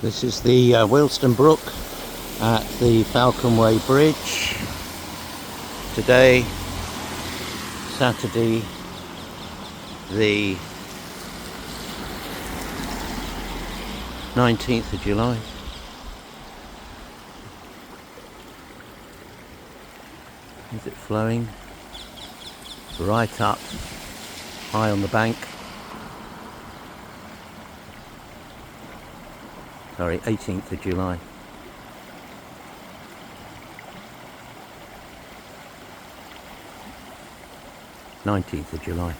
This is the Wealdstone Brook at the Falconway Bridge. Today, Saturday, the 19th of July. Is it flowing? Right up, high on the bank. Sorry, 18th of July. '19th of July.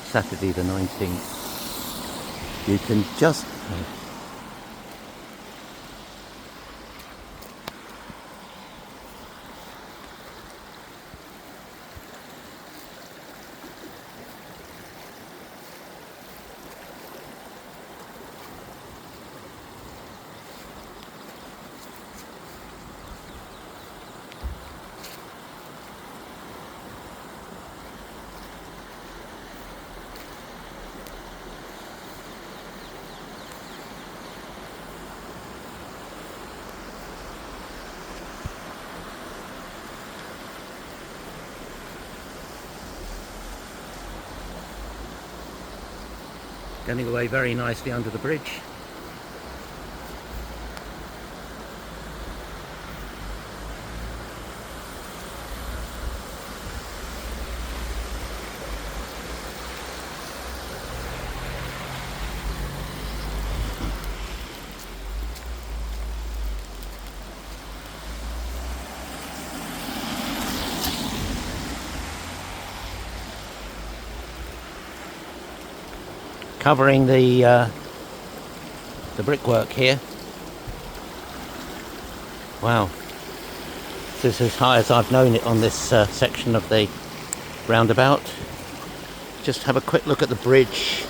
Saturday the 19th. You can just... Getting away very nicely under the bridge. Covering the brickwork here. Wow, this is as high as I've known it on this section of the roundabout. Just have a quick look at the bridge,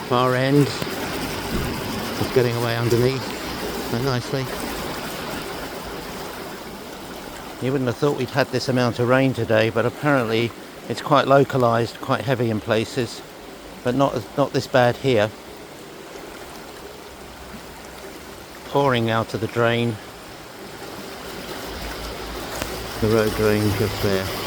far end. It's getting away underneath so nicely. You wouldn't have thought we'd had this amount of rain today, but apparently it's quite localised, quite heavy in places. But not this bad here. Pouring out of the drain. The road drain just there.